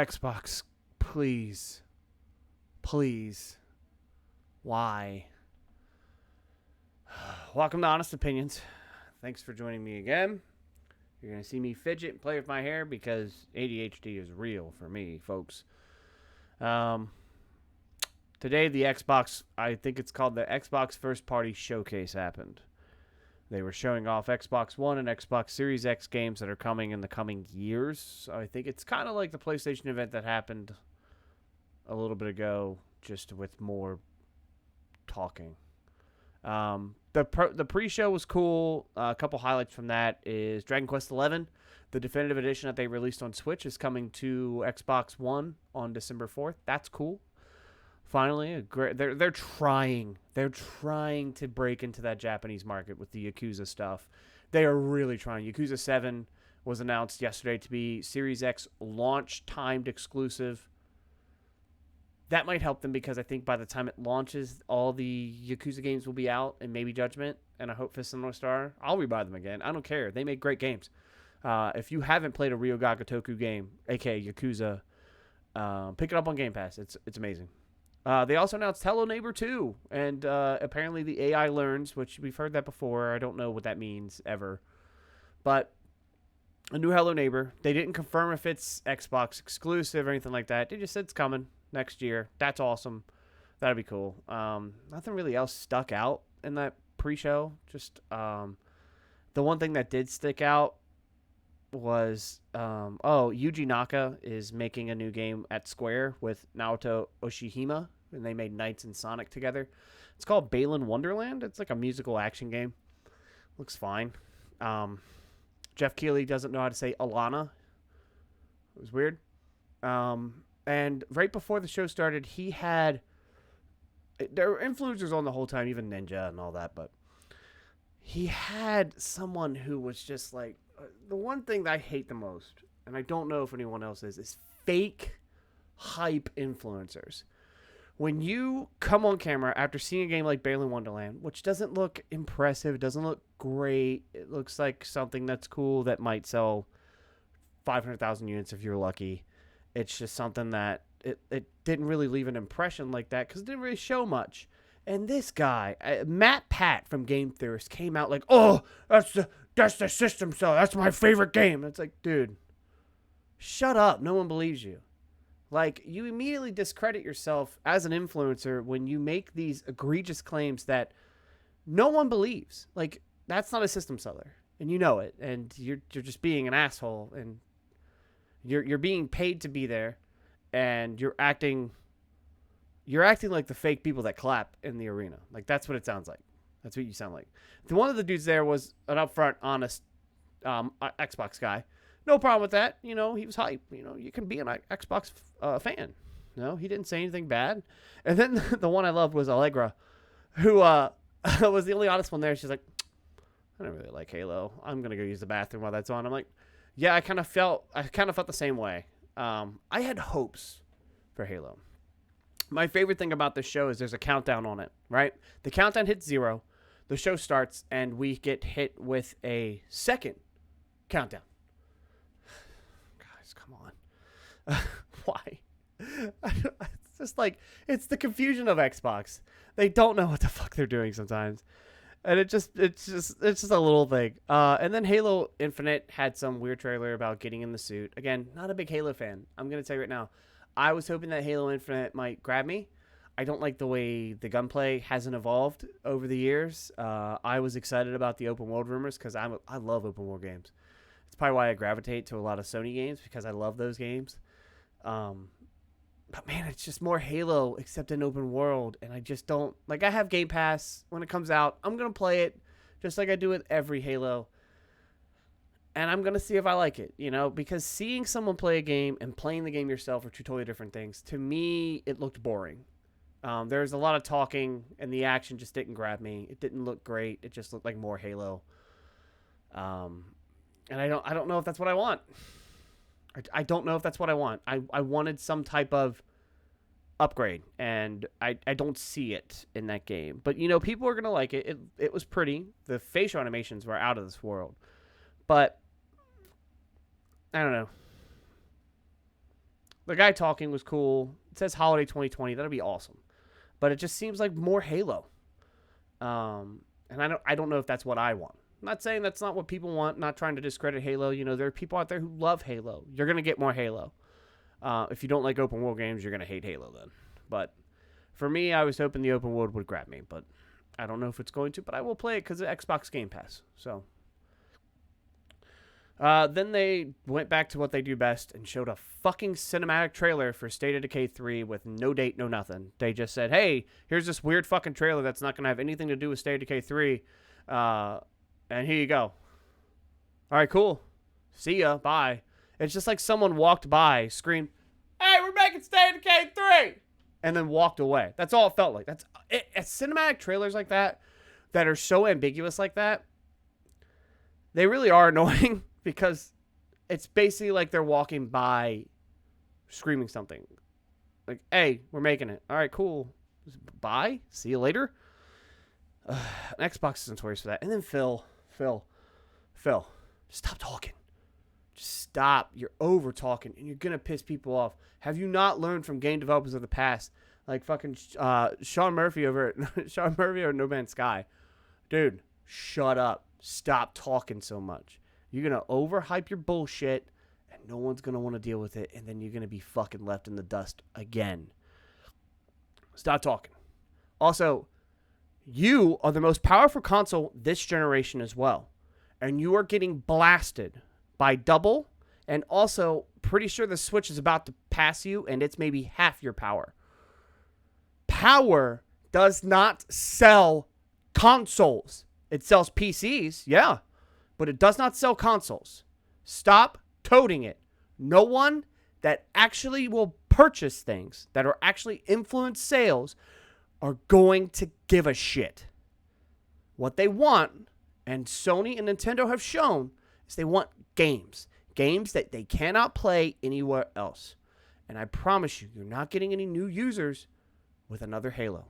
Xbox, please. Please. Why? Welcome to Honest Opinions. Thanks for joining me again. You're going to see me fidget and play with my hair because ADHD is real for me, folks. Today, the Xbox, I think it's called the Xbox First Party Showcase happened. They were showing off Xbox One and Xbox Series X games that are coming in the coming years. So I think it's kind of like the PlayStation event that happened a little bit ago, just with more talking. The pre-show was cool. A couple highlights from that is Dragon Quest XI, the definitive edition that they released on Switch, is coming to Xbox One on December 4th. That's cool. Finally, they're trying to break into that Japanese market with the Yakuza stuff. They are really trying. Yakuza 7 was announced yesterday to be Series X launch timed exclusive. That might help them because I think by the time it launches, all the Yakuza games will be out, and maybe Judgment, and I hope Fist and North Star. I'll rebuy them again. I don't care. They make great games. If you haven't played a Ryoga Gotoku game, aka Yakuza, pick it up on Game Pass. It's amazing. They also announced Hello Neighbor 2, and apparently the AI learns, which we've heard that before. I don't know what that means ever. But a new Hello Neighbor. They didn't confirm if it's Xbox exclusive or anything like that. They just said it's coming next year. That's awesome. That'd be cool. Nothing really else stuck out in that pre-show. Just the one thing that did stick out was Yuji Naka is making a new game at Square with Naoto Oshihime, and they made Knights and Sonic together. It's called Balan Wonderland. It's like a musical action game. Looks fine. Jeff Keighley doesn't know how to say Alana. It was weird. And right before the show started, there were influencers on the whole time, even Ninja and all that, but he had someone who was just like, the one thing that I hate the most, and I don't know if anyone else is fake hype influencers. When you come on camera after seeing a game like Balan Wonderland, which doesn't look impressive, doesn't look great, it looks like something that's cool that might sell 500,000 units if you're lucky. It's just something that it didn't really leave an impression like that because it didn't really show much. And this guy, Matt Pat from Game Theorist, came out like, oh, that's the system seller. That's my favorite game. It's like, dude, shut up. No one believes you. Like, you immediately discredit yourself as an influencer when you make these egregious claims that no one believes. Like, that's not a system seller, and you know it, and you're just being an asshole, and you're being paid to be there, and you're acting like the fake people that clap in the arena. Like, that's what it sounds like. That's what you sound like. One of the dudes there was an upfront, honest Xbox guy. No problem with that. You know, he was hype. You know, you can be an Xbox fan. No, he didn't say anything bad. And then the one I loved was Allegra, who was the only honest one there. She's like, I don't really like Halo. I'm going to go use the bathroom while that's on. I'm like, yeah, I kind of felt the same way. I had hopes for Halo. My favorite thing about this show is there's a countdown on it, right? The countdown hits 0. The show starts, and we get hit with a second countdown. Guys, come on. Why? It's just like, it's the confusion of Xbox. They don't know what the fuck they're doing sometimes. And it's just a little thing. And then Halo Infinite had some weird trailer about getting in the suit. Again, not a big Halo fan. I'm going to tell you right now. I was hoping that Halo Infinite might grab me. I don't like the way the gunplay hasn't evolved over the years. I was excited about the open world rumors because I love open world games. It's probably why I gravitate to a lot of Sony games because I love those games. But man, it's just more Halo except in open world, and I just don't like. I have Game Pass. When it comes out, I'm gonna play it just like I do with every Halo. And I'm going to see if I like it, you know, because seeing someone play a game and playing the game yourself are two totally different things. To me, it looked boring. There's a lot of talking, and the action just didn't grab me. It didn't look great. It just looked like more Halo. And I don't know if that's what I want. I don't know if that's what I want. I wanted some type of upgrade, and I don't see it in that game. But, you know, people are going to like it. It was pretty. The facial animations were out of this world. But I don't know. The guy talking was cool. It says holiday 2020. That'll be awesome. But it just seems like more Halo. And I don't know if that's what I want. I'm not saying that's not what people want. Not trying to discredit Halo. You know, there are people out there who love Halo. You're going to get more Halo. If you don't like open world games, you're going to hate Halo then. But for me, I was hoping the open world would grab me. But I don't know if it's going to. But I will play it because of Xbox Game Pass. So then they went back to what they do best and showed a fucking cinematic trailer for State of Decay 3 with no date, no nothing. They just said, hey, here's this weird fucking trailer that's not going to have anything to do with State of Decay 3. And here you go. All right, cool. See ya. Bye. It's just like someone walked by, screamed, hey, we're making State of Decay 3! And then walked away. That's all it felt like. That's it. Cinematic trailers like that are so ambiguous like that, they really are annoying. Because it's basically like they're walking by screaming something. Like, hey, we're making it. All right, cool. Bye. See you later. Xbox is notorious for that. And then Phil, stop talking. Just stop. You're over talking and you're going to piss people off. Have you not learned from game developers of the past? Like fucking Sean Murphy over No Man's Sky. Dude, shut up. Stop talking so much. You're going to overhype your bullshit, and no one's going to want to deal with it, and then you're going to be fucking left in the dust again. Stop talking. Also, you are the most powerful console this generation as well, and you are getting blasted by double, and also pretty sure the Switch is about to pass you, and it's maybe half your power. Power does not sell consoles. It sells PCs, yeah. But it does not sell consoles. Stop toting it. No one that actually will purchase things that are actually influence sales are going to give a shit. What they want, and Sony and Nintendo have shown, is they want games. Games that they cannot play anywhere else. And I promise you, you're not getting any new users with another Halo.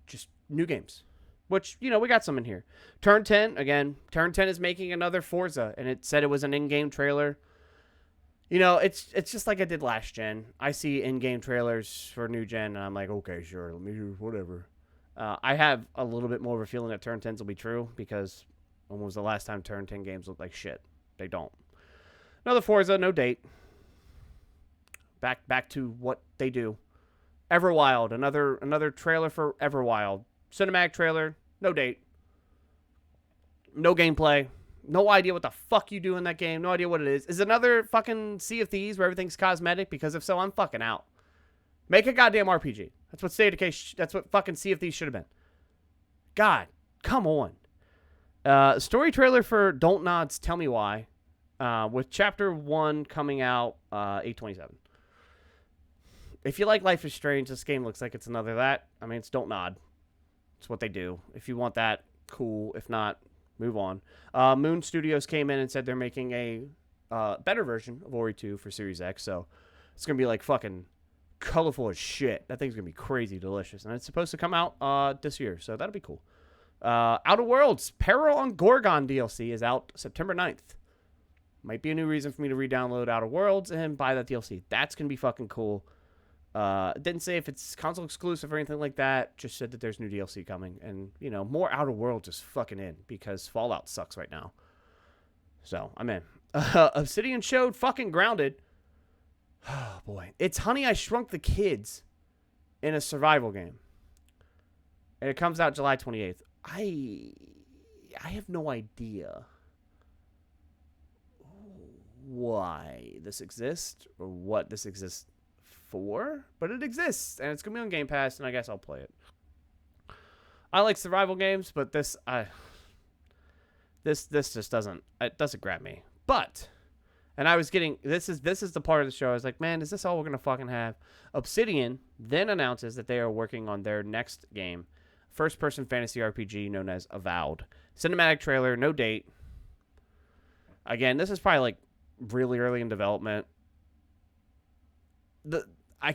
Just new games. Which, you know, we got some in here. Turn 10, again, Turn 10 is making another Forza, and it said it was an in-game trailer. You know, it's just like I did last gen. I see in-game trailers for new gen, and I'm like, okay, sure, let me do whatever. I have a little bit more of a feeling that Turn 10s will be true, because when was the last time Turn 10 games looked like shit? They don't. Another Forza, no date. Back to what they do. Everwild, another trailer for Everwild. Cinematic trailer, no date, no gameplay, no idea what the fuck you do in that game, no idea what it is. Is it another fucking Sea of Thieves where everything's cosmetic? Because if so, I'm fucking out. Make a goddamn RPG. That's what State of Decay, that's what fucking Sea of Thieves should have been. God, come on. Story trailer for Don't Nod's Tell Me Why, with Chapter 1 coming out 8/27. If you like Life is Strange, this game looks like it's another that. I mean, it's Don't Nod. It's what they do. If you want that, cool. If not, move on. Moon Studios came in and said they're making a better version of Ori 2 for Series X. So it's going to be like fucking colorful as shit. That thing's going to be crazy delicious. And it's supposed to come out this year. So that'll be cool. Outer Worlds Peril on Gorgon DLC is out September 9th. Might be a new reason for me to re-download Outer Worlds and buy that DLC. That's going to be fucking cool. Didn't say if it's console exclusive or anything like that. Just said that there's new DLC coming. And, you know, more Outer Worlds is fucking in. Because Fallout sucks right now. So, I'm in. Obsidian showed fucking Grounded. Oh, boy. It's Honey, I Shrunk the Kids in a survival game. And it comes out July 28th. I have no idea why this exists. Or what this exists for, but it exists, and it's gonna be on Game Pass, and I guess I'll play it. I like survival games, but this just doesn't grab me. But, and I was getting this is the part of the show I was like, man, is this all we're gonna fucking have? Obsidian then announces that they are working on their next game, first-person fantasy RPG known as Avowed. Cinematic trailer, no date. Again, this is probably like really early in development. I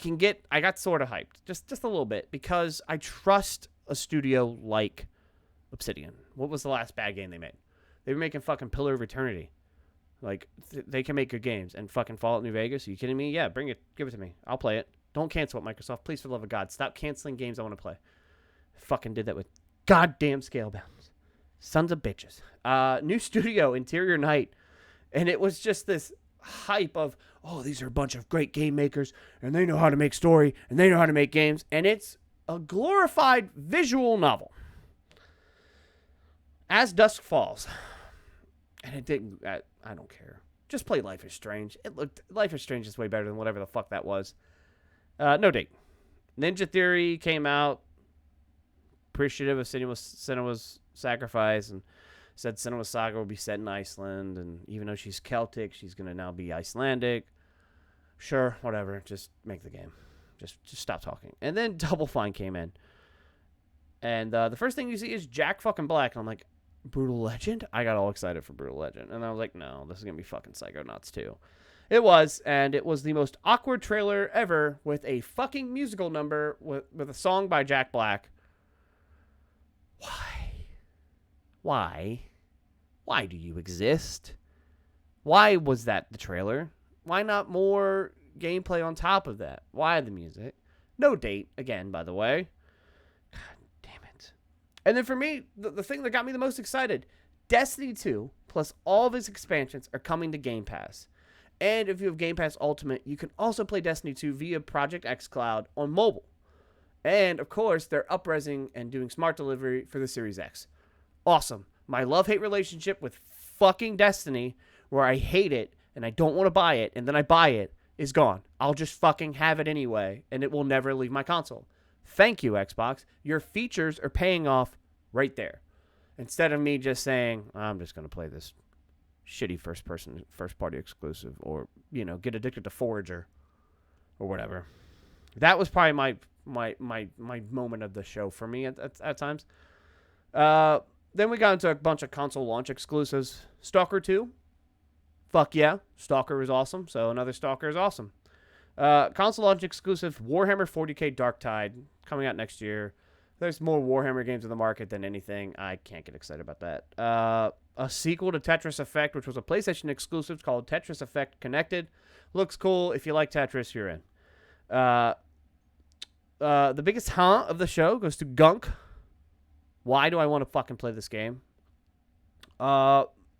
got sort of hyped, just a little bit, because I trust a studio like Obsidian. What was the last bad game they made? They were making fucking Pillar of Eternity. Like, they can make good games. And fucking Fallout New Vegas, are you kidding me? Yeah, bring it. Give it to me. I'll play it. Don't cancel it, Microsoft. Please, for the love of God, stop canceling games I want to play. Fucking did that with goddamn Scalebound. Sons of bitches. New studio, Interior Night. And it was just this hype of, oh, these are a bunch of great game makers, and they know how to make story, and they know how to make games. And it's a glorified visual novel. As Dusk Falls. And it didn't, I don't care. Just play Life is Strange. Life is Strange is way better than whatever the fuck that was. No date. Ninja Theory came out. Appreciative of Senua's sacrifice, and said Senua's saga will be set in Iceland, and even though she's Celtic, she's going to now be Icelandic. Sure, whatever. Just make the game. Just stop talking. And then Double Fine came in. And the first thing you see is Jack fucking Black, and I'm like, Brutal Legend? I got all excited for Brutal Legend. And I was like, no, this is going to be fucking Psychonauts 2. It was, and it was the most awkward trailer ever with a fucking musical number with a song by Jack Black. Why? Why do you exist? Why was that the trailer? Why not more gameplay on top of that? Why the music? No date, again, by the way. God damn it. And then for me, the thing that got me the most excited, Destiny 2 plus all of its expansions are coming to Game Pass. And if you have Game Pass Ultimate, you can also play Destiny 2 via Project xCloud on mobile. And, of course, they're up-resing and doing smart delivery for the Series X. Awesome. My love-hate relationship with fucking Destiny, where I hate it and I don't want to buy it, and then I buy it, is gone. I'll just fucking have it anyway, and it will never leave my console. Thank you, Xbox. Your features are paying off right there. Instead of me just saying, I'm just going to play this shitty first-party exclusive, or, get addicted to Forager or whatever. That was probably my moment of the show for me at times. Then we got into a bunch of console launch exclusives. Stalker 2. Fuck yeah. Stalker is awesome, so another Stalker is awesome. Console launch exclusive Warhammer 40k Darktide coming out next year. There's more Warhammer games in the market than anything. I can't get excited about that. A sequel to Tetris Effect, which was a PlayStation exclusive called Tetris Effect Connected. Looks cool. If you like Tetris, you're in. The biggest of the show goes to Gunk. Why do I want to fucking play this game?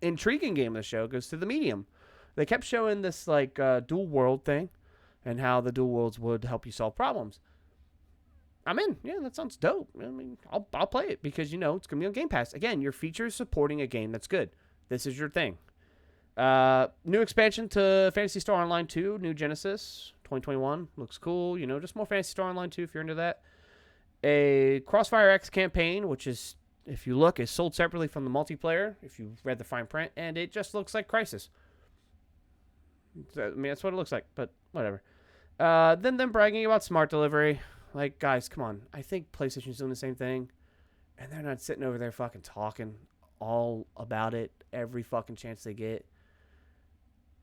Intriguing game of the show goes to The Medium. They kept showing this dual world thing and how the dual worlds would help you solve problems. I'm in. Yeah, that sounds dope. I mean, I'll play it because, it's going to be on Game Pass. Again, your features supporting a game that's good. This is your thing. New expansion to Phantasy Star Online 2, New Genesis, 2021. Looks cool. Just more Phantasy Star Online 2 if you're into that. A Crossfire X campaign, which is, if you look, is sold separately from the multiplayer, if you read the fine print, and it just looks like Crysis. I mean, that's what it looks like, but whatever. Then them bragging about smart delivery. Like, guys, come on. I think PlayStation's doing the same thing, and they're not sitting over there fucking talking all about it every fucking chance they get.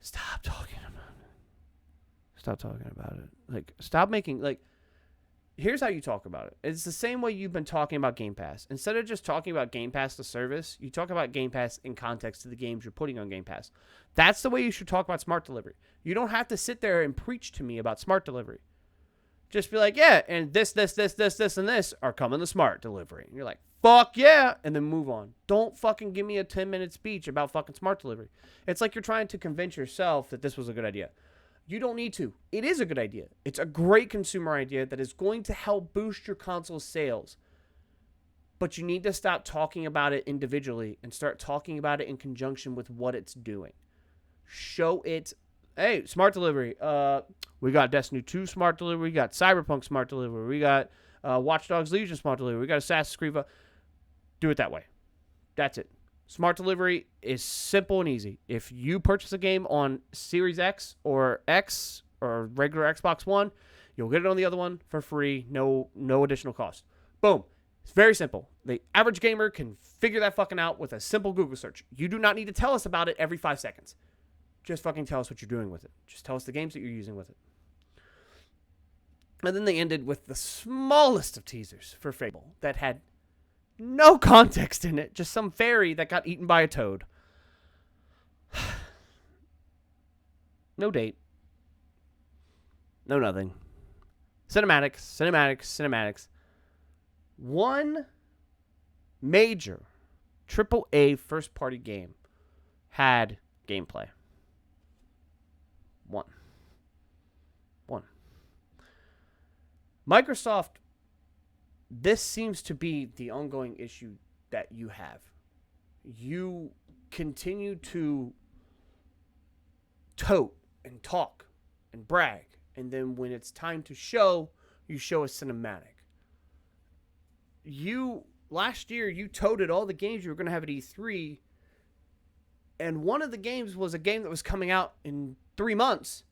Stop talking about it. Stop talking about it. Stop making, here's how you talk about it. It's the same way you've been talking about Game Pass. Instead of just talking about Game Pass, the service, you talk about Game Pass in context to the games you're putting on Game Pass. That's the way you should talk about smart delivery. You don't have to sit there and preach to me about smart delivery. Just be like, yeah, and this, and this are coming to smart delivery. And you're like, fuck yeah, and then move on. Don't fucking give me a 10-minute speech about fucking smart delivery. It's like you're trying to convince yourself that this was a good idea. You don't need to. It is a good idea. It's a great consumer idea that is going to help boost your console sales. But you need to stop talking about it individually and start talking about it in conjunction with what it's doing. Show it. Hey, smart delivery. We got Destiny 2 smart delivery. We got Cyberpunk smart delivery. We got Watch Dogs Legion smart delivery. We got Assassin's Creed. Do it that way. That's it. Smart delivery is simple and easy. If you purchase a game on Series X or regular Xbox One, you'll get it on the other one for free, no additional cost. Boom. It's very simple. The average gamer can figure that fucking out with a simple Google search. You do not need to tell us about it every 5 seconds. Just fucking tell us what you're doing with it. Just tell us the games that you're using with it. And then they ended with the smallest of teasers for Fable that had no context in it. Just some fairy that got eaten by a toad. No date. No nothing. Cinematics. One major AAA first-party game had gameplay. One. Microsoft, this seems to be the ongoing issue that you have. You continue to tote and talk and brag, and then when it's time to show, you show a cinematic. Last year, you toted all the games you were going to have at E3, and one of the games was a game that was coming out in 3 months,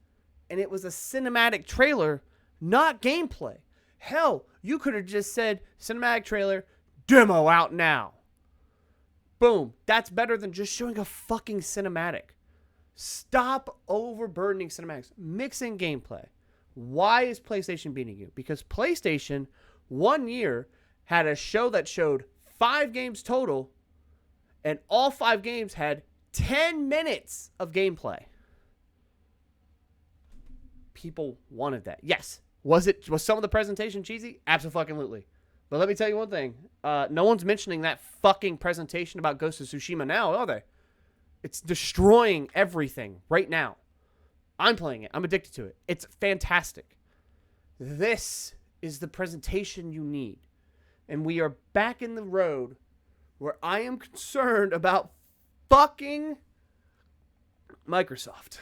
and it was a cinematic trailer, not gameplay. Hell, you could have just said, cinematic trailer, demo out now. Boom. That's better than just showing a fucking cinematic. Stop overburdening cinematics. Mix in gameplay. Why is PlayStation beating you? Because PlayStation, 1 year, had a show that showed 5 games total, and all 5 games had 10 minutes of gameplay. People wanted that. Yes. Was some of the presentation cheesy? Absolutely. But let me tell you one thing. No one's mentioning that fucking presentation about Ghost of Tsushima now, are they? It's destroying everything right now. I'm playing it. I'm addicted to it. It's fantastic. This is the presentation you need. And we are back in the road where I am concerned about fucking Microsoft.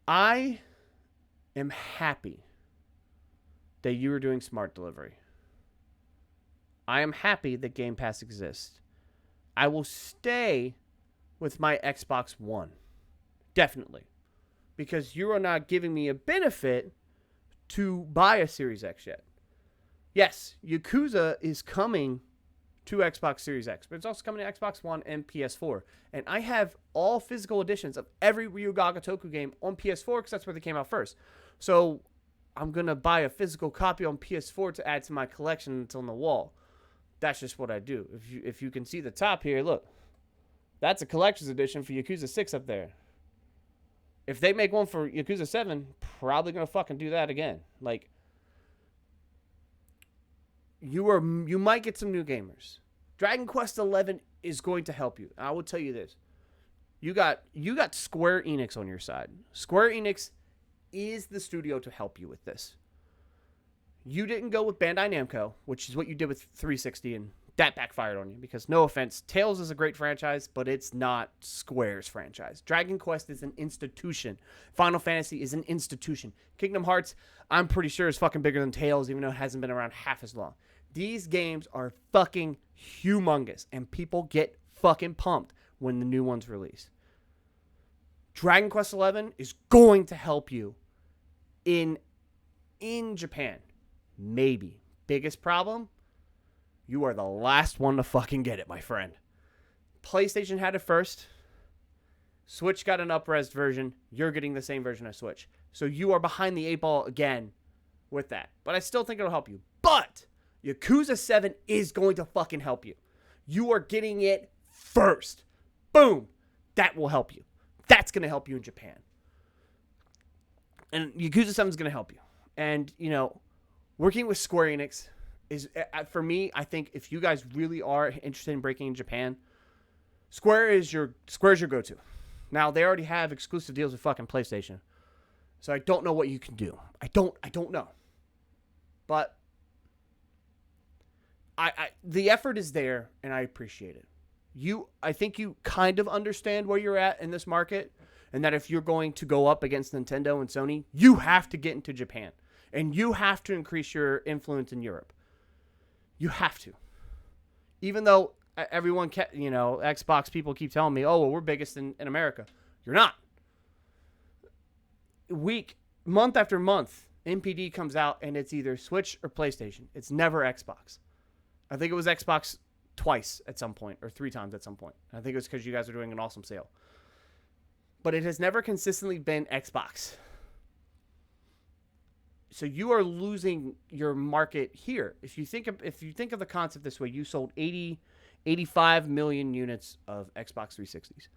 I am happy that you are doing smart delivery. I am happy that Game Pass exists. I will stay with my Xbox One. Definitely. Because you are not giving me a benefit to buy a Series X yet. Yes, Yakuza is coming to Xbox Series X, but it's also coming to Xbox One and PS4. And I have all physical editions of every Ryu Ga Gotoku game on PS4 because that's where they came out first. So I'm going to buy a physical copy on PS4 to add to my collection that's on the wall. That's just what I do. If you can see the top here, look. That's a collector's edition for Yakuza 6 up there. If they make one for Yakuza 7, probably going to fucking do that again. Like, you might get some new gamers. Dragon Quest 11 is going to help you. I will tell you this. You got Square Enix on your side. Square Enix is the studio to help you with this. You didn't go with Bandai Namco, which is what you did with 360, and that backfired on you because, no offense, Tales is a great franchise, but it's not Square's franchise. Dragon Quest is an institution. Final Fantasy is an institution. Kingdom Hearts, I'm pretty sure, is fucking bigger than Tales, even though it hasn't been around half as long. These games are fucking humongous, and people get fucking pumped when the new ones release. Dragon Quest XI is going to help you in Japan. Maybe. Biggest problem? You are the last one to fucking get it, my friend. PlayStation had it first. Switch got an up-res version. You're getting the same version of Switch. So you are behind the 8 ball again with that. But I still think it'll help you. But Yakuza 7 is going to fucking help you. You are getting it first. Boom. That will help you. That's going to help you in Japan. And Yakuza 7 is going to help you. And, working with Square Enix is, for me, I think if you guys really are interested in breaking in Japan, Square's your go-to. Now, they already have exclusive deals with fucking PlayStation. So I don't know what you can do. I don't know. But the effort is there, and I appreciate it. I think you kind of understand where you're at in this market, and that if you're going to go up against Nintendo and Sony, you have to get into Japan, and you have to increase your influence in Europe. You have to. Even though everyone, Xbox people keep telling me, oh, well, we're biggest in America. You're not. Month after month, NPD comes out, and it's either Switch or PlayStation. It's never Xbox. I think it was Xbox twice at some point, or 3 times at some point. I think it was because you guys are doing an awesome sale. But it has never consistently been Xbox. So you are losing your market here. If you think of the concept this way, you sold 85 million units of Xbox 360s.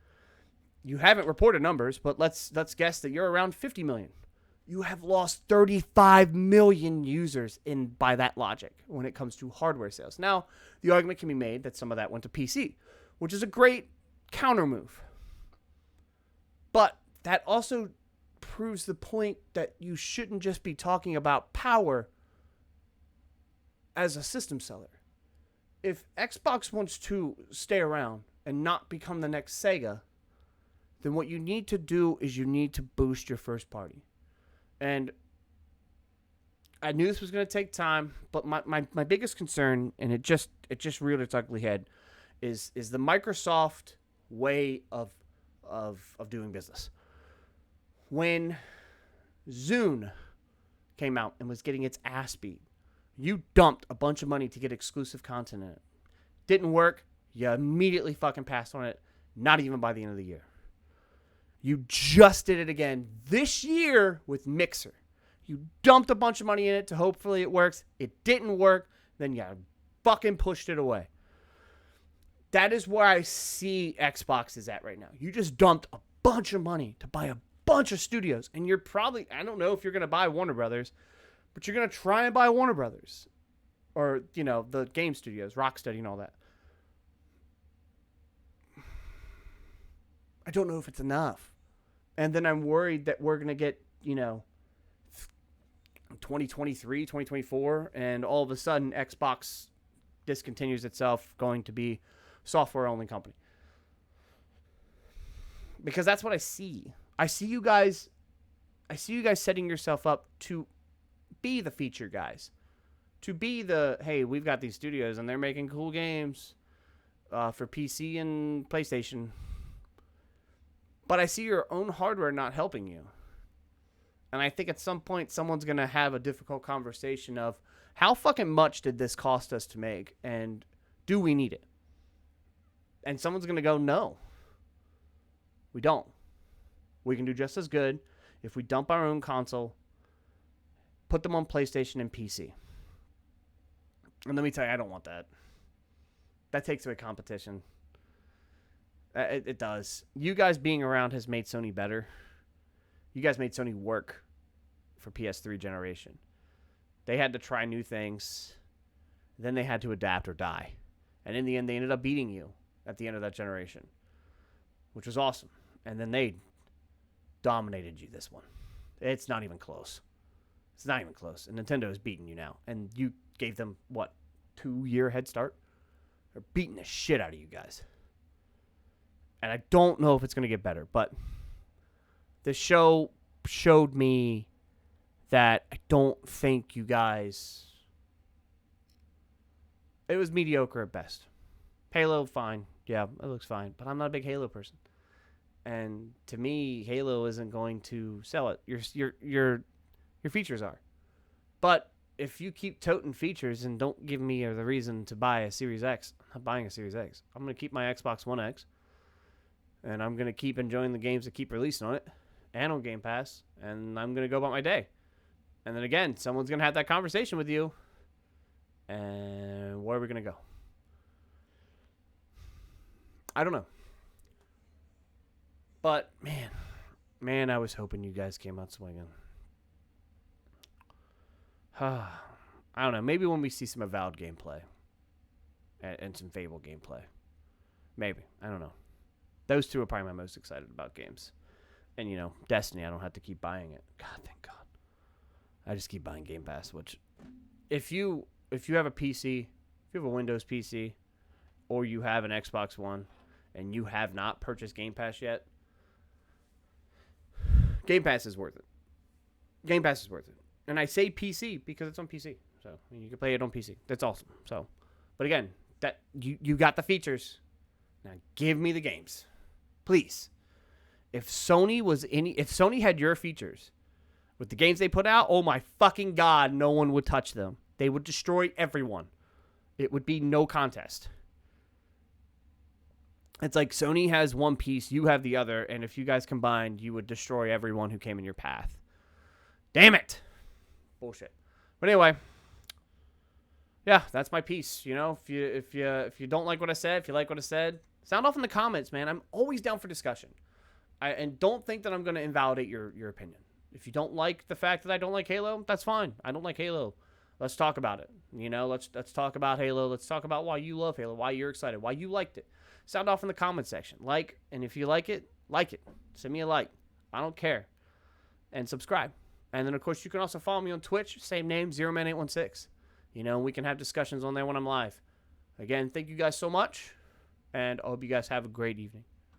You haven't reported numbers, but let's guess that you're around 50 million. You have lost 35 million users by that logic when it comes to hardware sales. Now, the argument can be made that some of that went to PC, which is a great counter move. But that also proves the point that you shouldn't just be talking about power as a system seller. If Xbox wants to stay around and not become the next Sega, then what you need to do is you need to boost your first party. And I knew this was going to take time, but my biggest concern, and it just reared its ugly head, is the Microsoft way of doing business. When Zune came out and was getting its ass beat, you dumped a bunch of money to get exclusive content in it. Didn't work. You immediately fucking passed on it, not even by the end of the year. You just did it again this year with Mixer. You dumped a bunch of money in it to hopefully it works. It didn't work. Then you fucking pushed it away. That is where I see Xbox is at right now. You just dumped a bunch of money to buy a bunch of studios. And you're probably, I don't know if you're going to buy Warner Brothers, but you're going to try and buy Warner Brothers. Or, the game studios, Rocksteady and all that. I don't know if it's enough. And then I'm worried that we're going to get, 2023, 2024, and all of a sudden Xbox discontinues itself, going to be software-only company. Because that's what I see. I see you guys setting yourself up to be the feature guys. To be the, hey, we've got these studios and they're making cool games for PC and PlayStation. But I see your own hardware not helping you. And I think at some point someone's going to have a difficult conversation of how fucking much did this cost us to make and do we need it? And someone's going to go, no, we don't. We can do just as good if we dump our own console, put them on PlayStation and PC. And let me tell you, I don't want that. That takes away competition. It does. You guys being around has made Sony better. You guys made Sony work for PS3 generation. They had to try new things. Then they had to adapt or die. And in the end, they ended up beating you at the end of that generation, which was awesome. And then they dominated you this one. It's not even close. It's not even close. And Nintendo is beating you now. And you gave them, 2-year head start? They're beating the shit out of you guys. And I don't know if it's going to get better, but the show showed me that I don't think you guys... It was mediocre at best. Halo, fine. Yeah, it looks fine. But I'm not a big Halo person. And to me, Halo isn't going to sell it. Your features are. But if you keep toting features and don't give me the reason to buy a Series X, I'm not buying a Series X. I'm going to keep my Xbox One X. And I'm going to keep enjoying the games that keep releasing on it and on Game Pass. And I'm going to go about my day. And then again, someone's going to have that conversation with you. And where are we going to go? I don't know. But, man, I was hoping you guys came out swinging. I don't know. Maybe when we see some Avowed gameplay. And some Fable gameplay. Maybe. I don't know. Those two are probably my most excited about games. And, Destiny, I don't have to keep buying it. God, thank God. I just keep buying Game Pass, which if you have a PC, if you have a Windows PC, or you have an Xbox One, and you have not purchased Game Pass yet, Game Pass is worth it. Game Pass is worth it. And I say PC because it's on PC. So, you can play it on PC. That's awesome. So, but again, that you got the features. Now, give me the games. Please. If Sony had your features with the games they put out, oh my fucking God, no one would touch them. They would destroy everyone. It would be no contest. It's like Sony has one piece, you have the other, and if you guys combined, you would destroy everyone who came in your path. Damn it. Bullshit. But anyway, yeah, that's my piece. If you don't like what I said, if you like what I said, sound off in the comments, man. I'm always down for discussion. And don't think that I'm going to invalidate your opinion. If you don't like the fact that I don't like Halo, that's fine. I don't like Halo. Let's talk about it. Let's talk about Halo. Let's talk about why you love Halo, why you're excited, why you liked it. Sound off in the comment section. And if you like it. Send me a like. I don't care. And subscribe. And then, of course, you can also follow me on Twitch. Same name, ZeroMan816. We can have discussions on there when I'm live. Again, thank you guys so much. And I hope you guys have a great evening.